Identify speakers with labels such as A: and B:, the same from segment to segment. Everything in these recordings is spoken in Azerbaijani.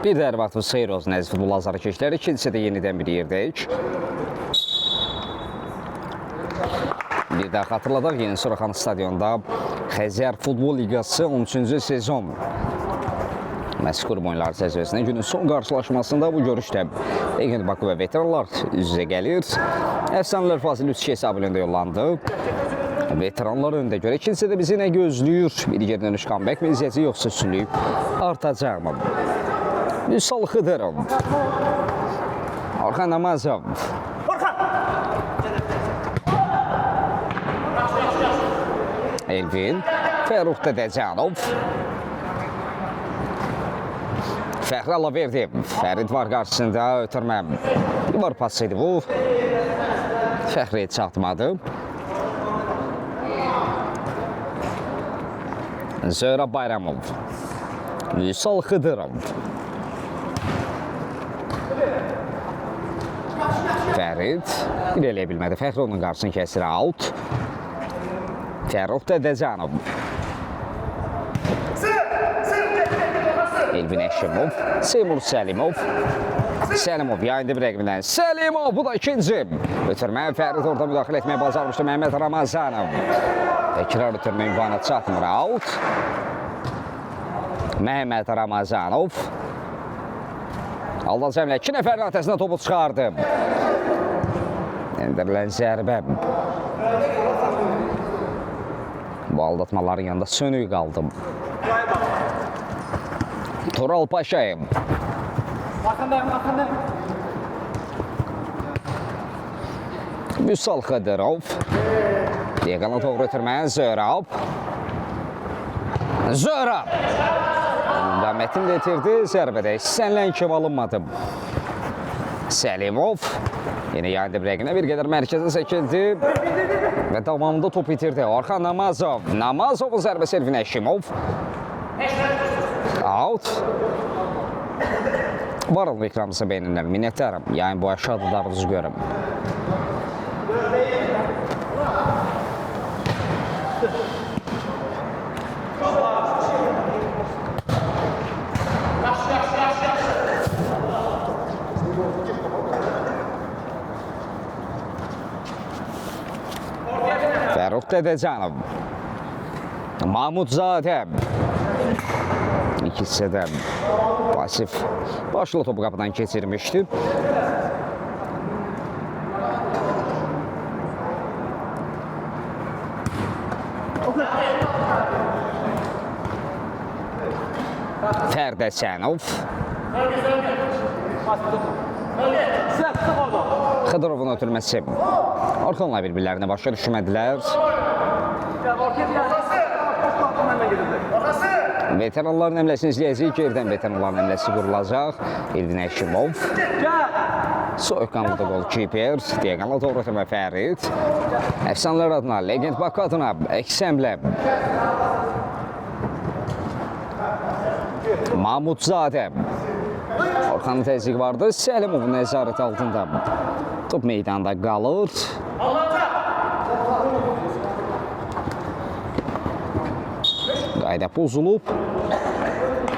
A: Bir də vaxtımız xeyir olsun əziz futbol azarkeşləri. İkincisi də yenidən bir yerdəyik. Bir daha xatırladaq, Yeni Suraxan stadionda Xəzər Futbol Liqası 13-cü sezon məzkur oyunlar çərçivəsində günün son qarşılaşmasında bu görüşdə Legend Bakı və veteranlar üz-üzə gəlir. Əfsanələr Fazil 3-2 hesabı ilə yollandı. Veteranlar öndə görə. İkincisi də bizi nə gözləyir? Bir geri dönüş comeback mi izləyəcək, yoxsa üstünlük artacaq mı? Üsal Xıdırov, Orxan Namazov, Elvin, Fəruq Dədəcanov, Fəxri Alaverdi, Fərid var qarşısında ötürmə. Bir var pas idi bu, Fəxriyə çatmadı. Zöhrə Bayramov, Üsal Xıdırov, Fərid bir eləyə bilmədi. Fəxri onun qarşısını kəsir, out. Fəruq Dədəcanov, Elvin Əşimov, Seymur Səlimov, Səlimov yayındı bir rəqbindən. Səlimov, bu da ikinci. Ötürmə, Fərid orada müdaxilə etməyə bacarmışdı. Məhəmməd Ramazanov. Təkrar ötürmə imkanı çatmır, out. Məhəmməd Ramazanov. Aldal Cəmlə 2 nəfərin ötəsində topu çıxardı. Endirilən zərbə. Bu aldatmaların yanında sönük qaldım. Tural Paşayev. Üsal Xıdırov. Diaqana doğru ötürmə, Zöhrə. Zöhrə. Damətin də itirdi, zərbədə istənilən kimi alınmadı. Səlimov. Yine yayında breğine bir qədər mərkəzə çəkildi və davamında top itirdi. Orxan Namazov. Namazovun zərbəsi Elvin Əşimov. Out. Varılma ikramısı beğenirler. Minnətdarım. Yayın bu aşağıda darınızı görüm. Fəruq Dədəcanov, Mahmudzadə, ikisi də Vasif başlı topu qapıdan keçirmişdi. Fərdəsənov, Xıdırovun ötürməsi. Orxanla bir-birlərinə başa düşmədilər. Veteranların əmləsini izləyəcək. Gerdən veteranların əmləsi qurulacaq. Elvin Əşimov. Soyuqqanlıda golkiper. Diaqanla doğru ötürmə Fərid. Əfsanələr adına, Legend Bakı adına Əksəmlə. Mahmudzadə. Orxanın təzyiqi vardı. Səlimovun nəzarət altında. Top meydanda qalır. Qayda pozulub.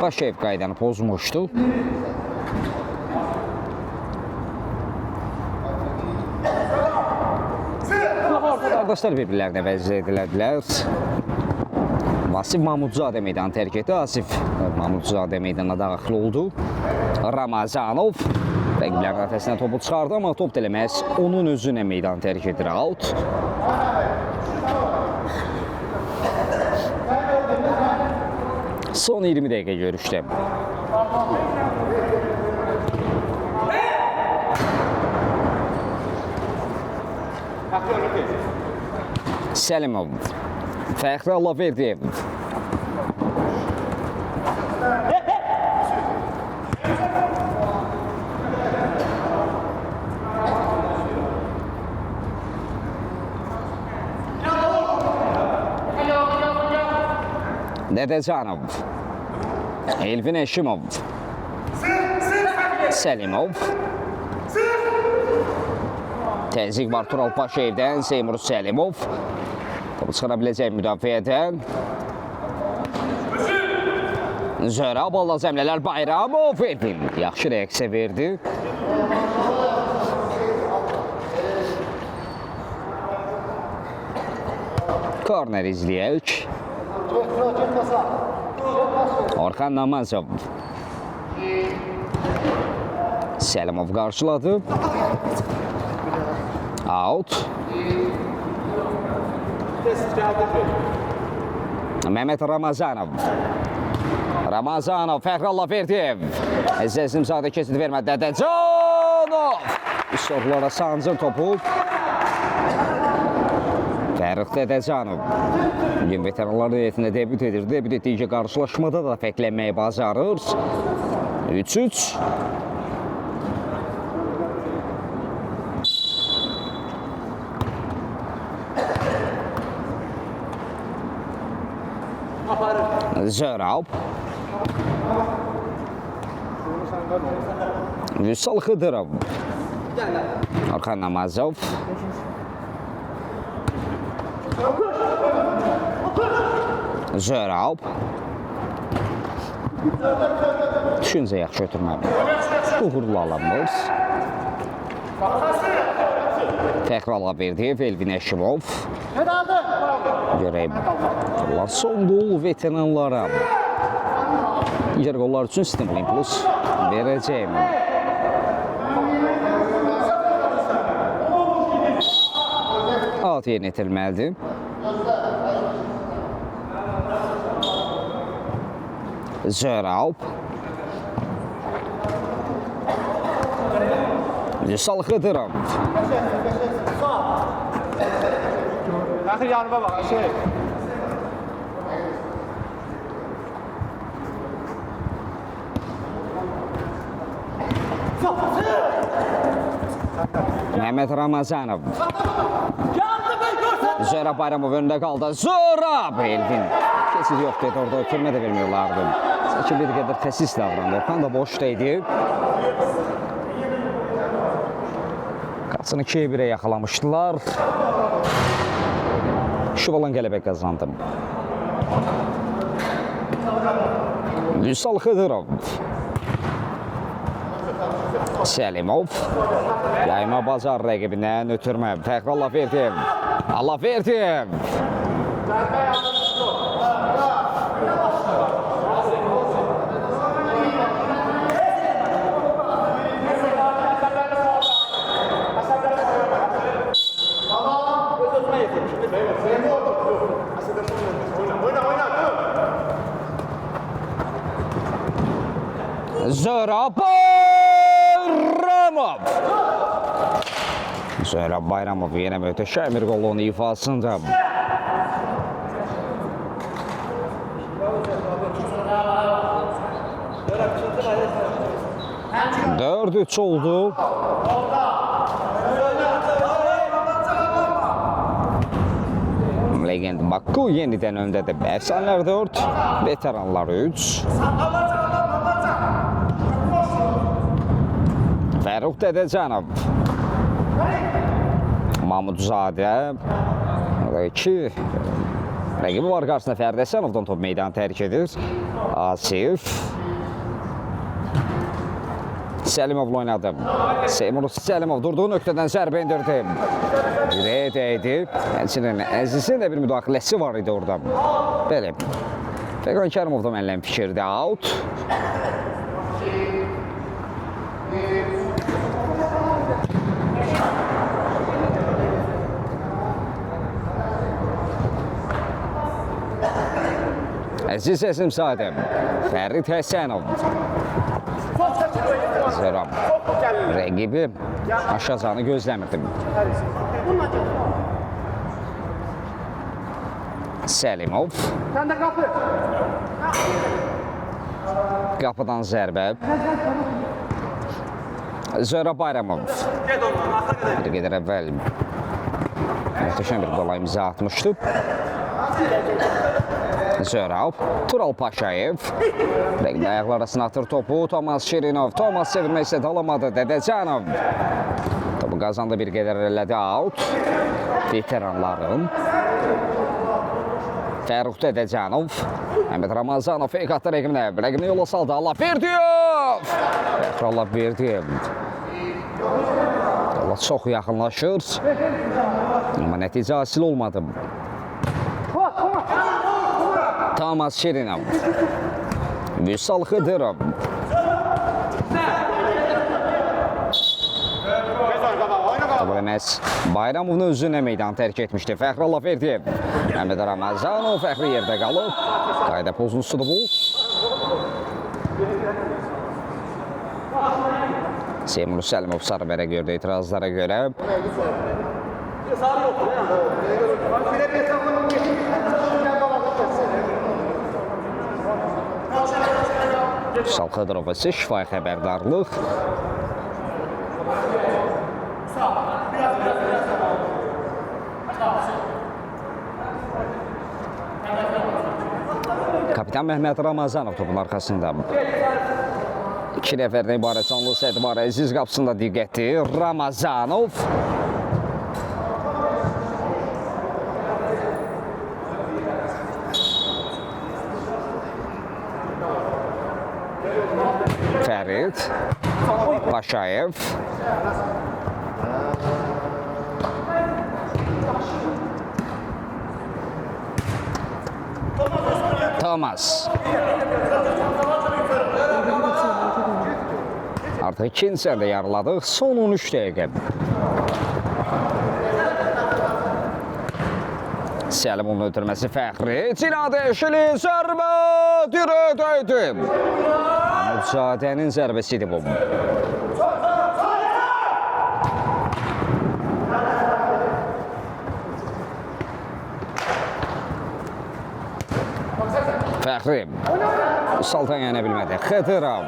A: Paşayev qaydanı pozmuşdu. Qardaşlar bir-birlərinə vəzir edilədilər. Vasif Mahmudzadə meydanı tərk etdi. Asif Mahmudzadə meydana daxil oldu. Ramazanov rəqiblərin ötəsindən topu çıxardı, amma top eləməz onun özünə meydanı tərk edir, out. Son 20 dəqiqə görüşdə. Səlimov, Fəxri Alaverdi. Dədəcanov, Elvin Əşimov, Səlimov, təzyiq var Tural Paşayevdən, Seymur Səlimov, topu çıxara biləcək müdafiədən. Zöhrə balla zəmlələr Bayramov, Elvin yaxşı reaksiya verdi. Korner izləyək. Orxan Namazov. Səlimov qarşıladı. Out. Mehmet Ramazanov. Ramazanov, Fəxrallah Verdiyev. Əzizimzadə keçid vermədi. Dədəcanov. Üstadlara sancır topu. Fərix Dədəcanov. Bugün veteranlar heyətində debüt edir. Debüt etdiyi qarşılaşmada da fəklənməyi bacarır. 3-3. Zöhrə. Vüsal Xıdırov. Orxan Namazov. Zöhrə. Düşüncə yaxşı ötürməli. Uğurlu alanmır. Fəxrallah Verdiyev, Elvin Əşimov. Görəyim. Son qol veteranlara. Digər qollar üçün stimul impuls verəcəyim. Alt yerinə itirilməlidir. Zöhrə. Vüsal Xıdırov.
B: Axır yanıma bax, şey.
A: Mehmet Ramazanov. Zöhrə Bayramov önündə qaldı. Zöhrə! Elvin. Keçid yox dedi, orada ötürmə də vermiyorlardı. Sanki bir qədər xəsis davrandı. Orxan da boşdaydı. Qapısını 2-1-ə yaxalamışdılar. Şuvalan qələbə qazandı. Vüsal Xıdırov. Səlimov. Yayma bazar rəqibindən ötürmə. Fəxrallah Verdiyev. Allah Verdiyev. Zöhrə Bayramov. Zöhrə Bayramov yenə möhtəşəm bir qolun ifasında. Dörd 3 oldu. Legend Bakku yenidən öndədir. Əfsanələr 4, veteranlar 3. Fərux Dədəcanov. Mahmudzadə. 2. Rəqibi var qarşısında Fərdi Həsənovdan top meydanı tərk edir. Asif. Səlimovla oynadı. Seymur Səlimov durduğu nöqtədən zərbə indirdi. Dirəyə dəydi. Həmçinin Əzizin də bir müdaxiləsi var idi orada. Bəli. Fəqan Kərimov da mənləm fikirdi. Out. Əziz Əzimzadə. Fərid Həsənov. Zəram. Rəqibi aşacağını gözləmirdim. Səlimov. Qapıdan zərbə. Zöhrə Bayramov. Bir qədər əvvəl möhtəşəm bir qola imza atmışdı. Zöhrə. Tural Paşayev. Rəqib ayaqlar arasına atır topu. Tomas Şirinov. Tomas çevirmək istədi, alamadı. Dədəcanov. Topu qazandı, bir qədər elədi. Out. Veteranların. Fərruq Dədəcanov. Həmid Ramazanov feyk atdı rəqibinə. Rəqibini yola saldı. Allahverdiyev. Fəxri Allahverdiyev. Allah çox yaxınlaşır. Amma nəticə hasil olmadı. Tamas Şirinov. Vüsal Xıdırov. Məhz Bayramovun özünə meydan tərk etmişdi. Fəxri Allahverdiyev. Həmid Ramazanov Fəxri yerdə qalıb. Qayda pozuntusudur bu. Seymur Səlimov sarı bərə gördü etirazlara görə. Vüsal Xıdırov isə şifahi xəbərdarlıq. Kapitan Mehmet Ramazanov topun arxasında. 2 nəfərdən ibarət canlı səthi var. Əziz qapısında diqqətli. Ramazanov. Fərid. Paşayev. Thomas. Artıq ikinci sərdə yarıladıq. Son 13 dəqiqə. Səlimovun ötürməsi Fəxri. Cinadə eşili zərbə dirəkdəydi. Müzadənin zərbəsidir bu. Fəxri. Vüsaldan yenə bilmədi. Xıdırov.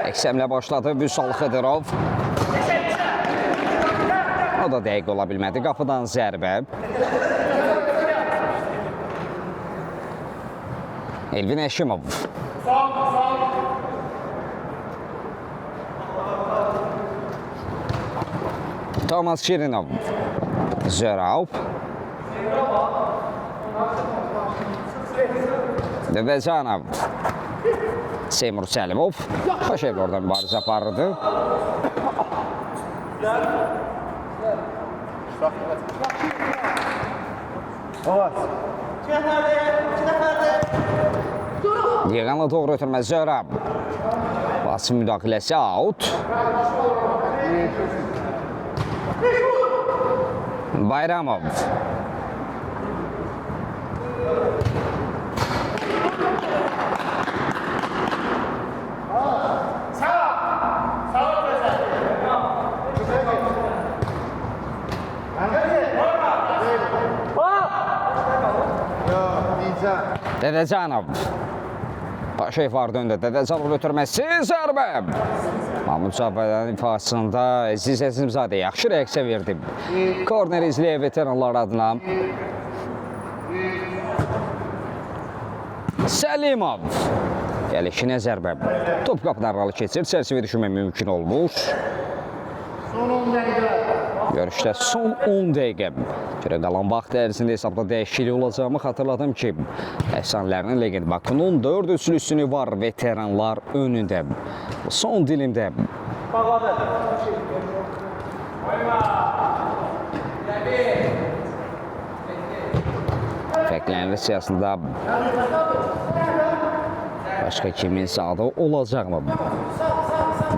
A: Əksəmlə başladı Vüsal Xıdırov. O da dəqiq ola bilmədi. Qapıdan zərbə. Elvin Əşimov. Tamas Şirinov. Zərov. Dədəcanov. Seymur Səlimov. Paşayev oradan mübarizə aparırdı. Yığanla doğru ötürmə Zərov. Basın müdaxiləsi out. Bayramov. Dədəcanov. Paşayev var döndü. Dədəcanov ötürməsi zərbə. Mahmud Cabbarın ifasında Əziz Əzimzadə yaxşı reaksiya verdi. Korner izləyə veteranlar adına. Səlimov. Gəlişinə zərbə. Top qapıdan aralı keçir. Çərçivə düşürmək mümkün olmuş. Görüşdə son 10 dəqiqə. Görə qalan vaxt ərzində hesabda dəyişiklik olacağımı xatırladım ki, əfsanələrinin legend Bakının 4 üçlüsünü var veteranlar önündə. Son dilimdə. Fərqlənir siyasında başqa kiminsə adı olacaqmı?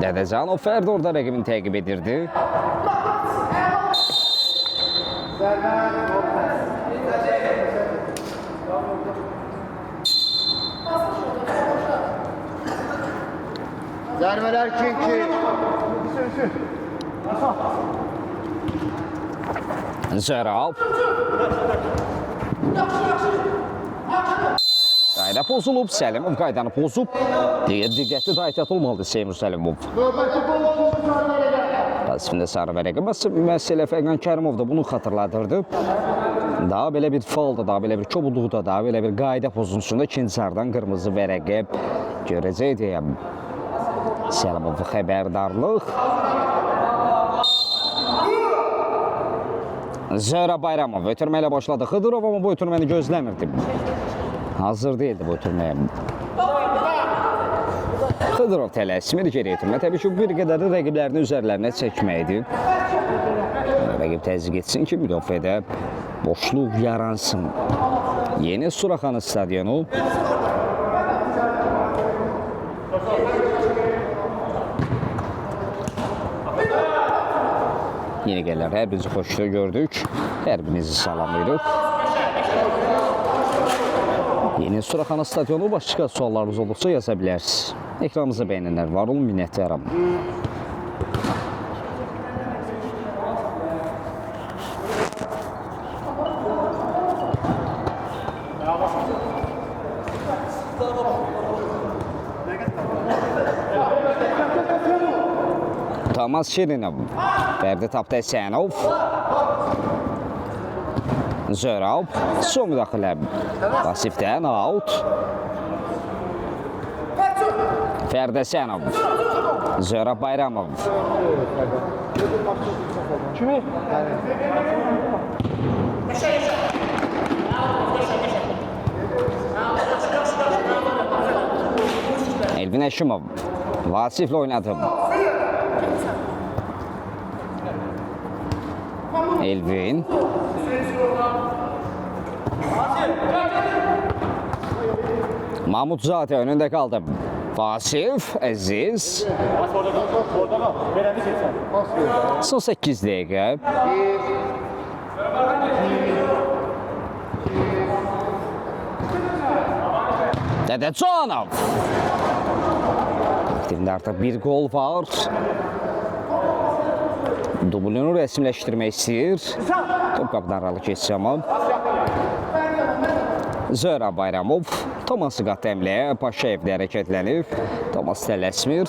A: Dədəcanov Fərdi orada rəqibini təqib edirdi.
B: Zərbələr ki.
A: Zərov. Qayda pozulub, Səlimov qaydanı pozub. Diqqətli də ehtiyat olmalıdır Seymur Səlimov. Tasifində sarı vərəqə məsələ Fərqan Kərimov da bunu xatırladırdı. Daha belə bir falda, daha belə bir kobudluqda, daha belə bir qayda pozuntusunda ikinci sarıdan qırmızı vərəqə görəcəkdir. Səlimov xəbərdarlıq. Zöhrə Bayramov ötürmə ilə başladı. Xıdırov ama bu ötürməni gözləmirdi. Hazır değildi bu ötürməyə. Xıdırov tələsmir geri ötürmə. Təbii ki, bir qədər də rəqiblərini üzərlərinə çəkməkdir. Rəqib təzyiq etsin ki, müdafiədə boşluq yaransın. Yeni Suraxanı stadionu. Yeni gəlirlər, hər birinizi xoşda gördük. Hər birinizi salamlayırıq. Yeni Suraxanı stadionu başqa suallarınız olursa yaza bilərsiniz. Ekranımıza bəyənənlər var olun, minnətdaram. Thomas Şirinov, Fərdi Taptəsənov, Zörab, son müdaxilə Vasifdən out. Fərdəsənov, Zörab Bayramov.
B: Kimi?
A: Elvin Əşimov, Vasiflə oynadı. Elvin. Mahmudzadə önündə qaldı. Vasif, Əziz. Son 8 dəqiqə. Dədəcanov. Aktivində artıq bir gol var. Dublunu rəsmiləşdirmək istəyir. Top qapıdan aralı keçsə amma. Zöhrə Bayramov, Tomas Qatəmlə, Paşayevdə hərəkətlənib. Tomas tələsmir.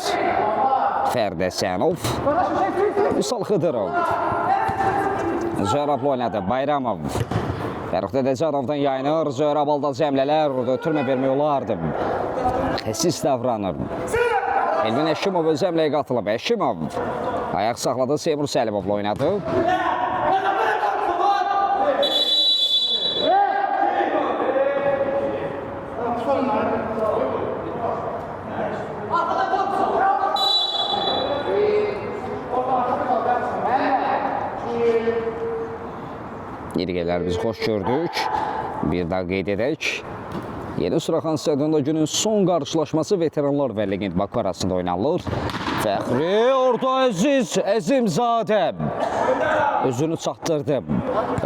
A: Fərdəsənov, Vüsal Xıdırov. Zöhrəblə oynadı, Bayramov. Fərux Dədəcanovdan yayınır. Zöhrəb alda cəmlələr, orada ötürmə vermək olardı. Xəsis davranır. Elvin Əşimov öz əmləyə qatılıb. Əşimov ayaq saxladı, Seymur Səlimovla oynadı. Yenigelər biz xoş gördük. Bir daha qeyd edək. Yeni Suraxanı stadionunda günün son qarşılaşması veteranlar və legend Baku arasında oynanılır. Fəxri orada Əziz, Əzimzadə özünü çatdırdı.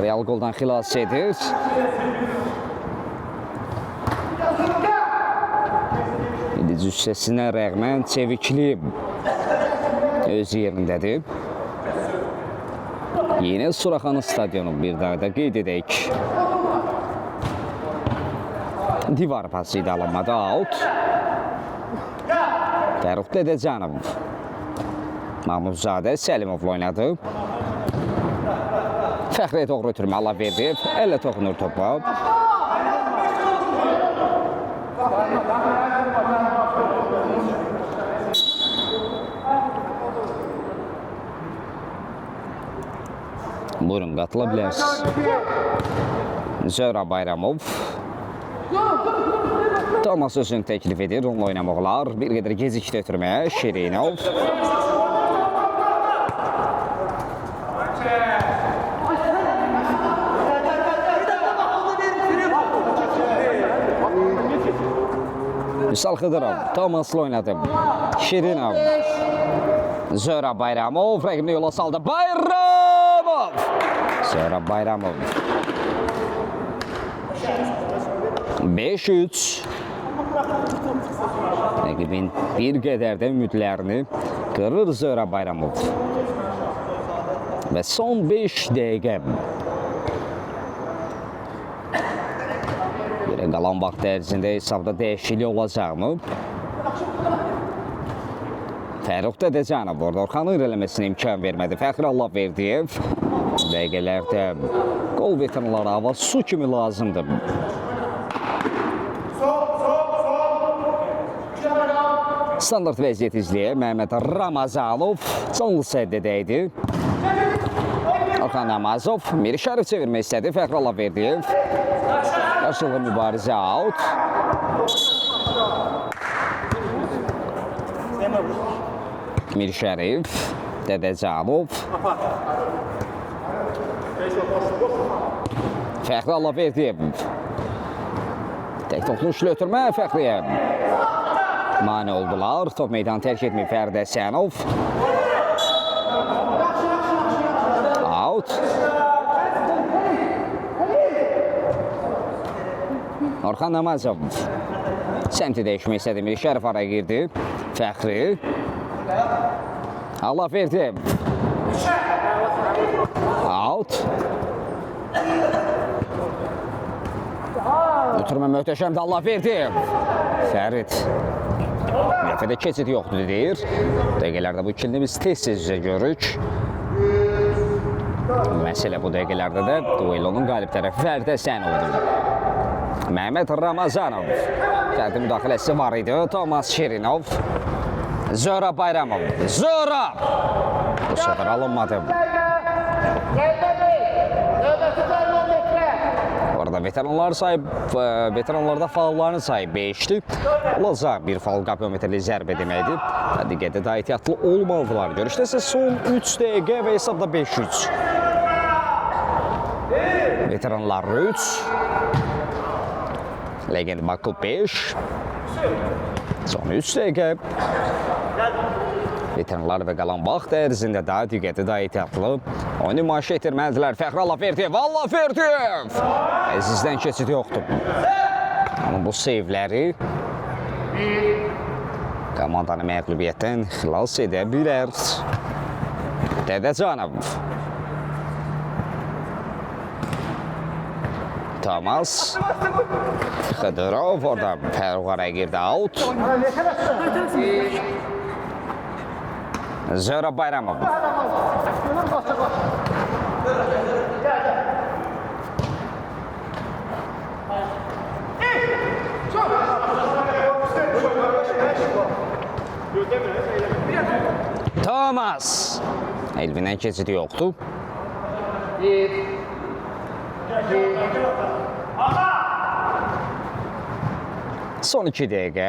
A: Real goldan xilas edir. Cüssəsinə rəğmən çevikli öz yerindədir. Yeni Suraxanı stadionu bir daha da qeyd edək. Divar pası ilə alınmadı, out. Fərux Dədəcanov. Mahmudzadə Səlimovla oynadı. Fəxriyə doğru ötürmə ala verdi. Əllə toxunur topa. Buyurun, qatıla bilərsiniz. Zöhrə Bayramov. Thomas özünü təklif edir, onunla oynamaq olar. Bir qədər gecikdi ötürməyə, Şirinov. Vüsal Xıdırov, Thomas'la oynadı. Şirinov. Zöhrə Bayramov, rəqibini yola saldı. Bayramov! Zöhrə Bayramov. 5-3. Rəqibin bir qədər də ümidlərini qırır Zöhrə Bayramov. Və son 5 dəqiqə. Qalan vaxt ərzində hesabda dəyişiklik olacaqmı? Fərux Dədəcanov orada Orxanın irələməsinə imkan vermədi. Fəxri Allahverdiyev dəqiqələrdə qol veteranlara hava su kimi lazımdır. Standart vəziyyət izləyir Məhəmməd Ramazanov canlı səddədə idi. Orxan Namazov, Miri Şərif çevirmək istədi, Fəxri Allahverdiyev. Qarşılıqlı mübarizə out. Miri Şərif, Dədəcanov. Fəxri Allahverdiyev. Tək toplu üçlü ötürmə Fəxriyə. Mane oldular. Top meydanı tərk etməyib Fərid Əsənov. Out. Orxan Namazov. Səmti dəyişmək istədi. Miri Şərif araya girdi. Fəxri. Allahverdiyev. Out. Ötürmə möhtəşəmdir Allahverdiyev. Fərid. Müdafiədə keçid yoxdur deyir. Dəqiqələrdə bu ikilini biz tez-tez görürük. Məsələ bu dəqiqələrdə də duelonun qalib tərəfi Fərid Əsənovdur. Məhməd Ramazanov. Fərdi müdaxiləsi var idi. Tomas Şirinov. Zora Bayramov. Zora! Bu səfər alınmadı. Orada veteranlarda faulların sayı 5'dir. Olacaq bir faul kapiometrli zərbə deməkdir. Diqqətə daha ehtiyatlı olmalıdırlar. Görüşdə isə son 3 dəqiqə və hesabda 5-3. Veteranlar 3. Legend Bakı 5. Son 3 dəqiqə. Veteranlar və qalan vaxt ərzində daha diqqətli, daha ehtiyatlı oyunu nümayiş etdirməlidirlər. Fəxri Allahverdiyev, Allahverdiyev! Əzizdən keçid yoxdur. Amma bu seyvləri komandanı məğlubiyyətdən xilas edə bilər. Dədəcanov. Tomas. Xıdırov orada Fərruq araya girdi, out. Zora Bayramov. Tomas. Elvindən keçidi yoxdur. Son 2 dəqiqə.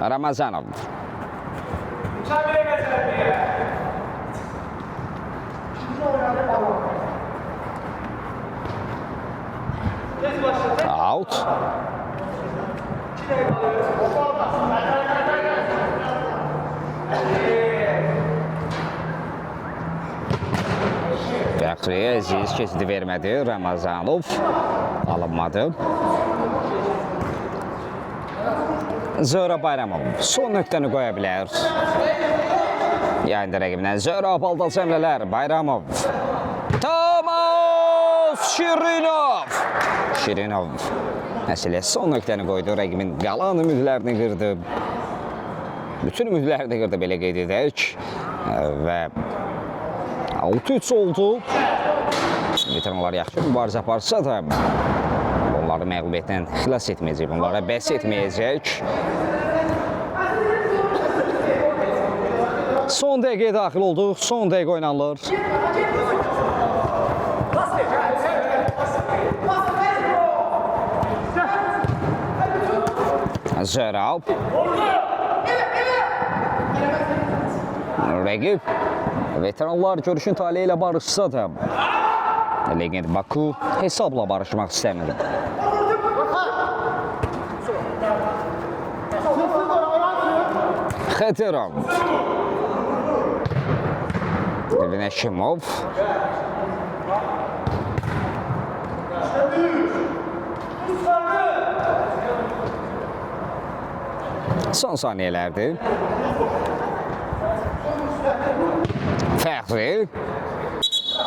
A: Ramazanov. Out. Fəxriyə əziz keçidi vermədi. Ramazanov alınmadı. Zora Bayramov son nöqtəni qoya bilər. Yayında rəqibindən Zora Baldal cəmlələr. Bayramov. Tomas Şirinov. Şirinov məsələ son nöqtəni qoydu. Rəqibin qalan ümidlərini qırdı. Bütün ümidlərini qırdı, belə qeyd edək. Və 6-3 oldu. Veteranlar yaxşı mübarizə aparsa da onları məğlubiyyətdən xilas etməyəcək, onlara bəs etməyəcək. Son dəqiqəyə daxil olduq, son dəqiqə oynanılır. Zərab. Rəqib veteranlar görüşün taliyi ilə barışsa da Legend Bakı hesabla barışmaq istəmir. Xətirov. Vinəşimov. Son saniyələrdir. Fəxri.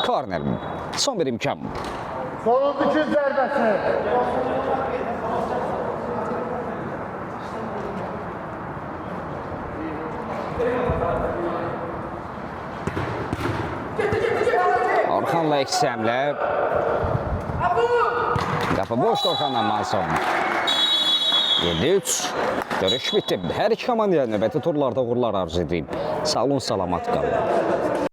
A: Korner. Son bir imkan.
B: Sonuncu zərbəsi.
A: Orxanla əksəmlə. Qapı boşdur Orxanla Mansov. 7-3. Görüş bitdi. Hər iki komandaya növbəti turlarda uğurlar arzu edeyim. Sağ olun, salamat qalın.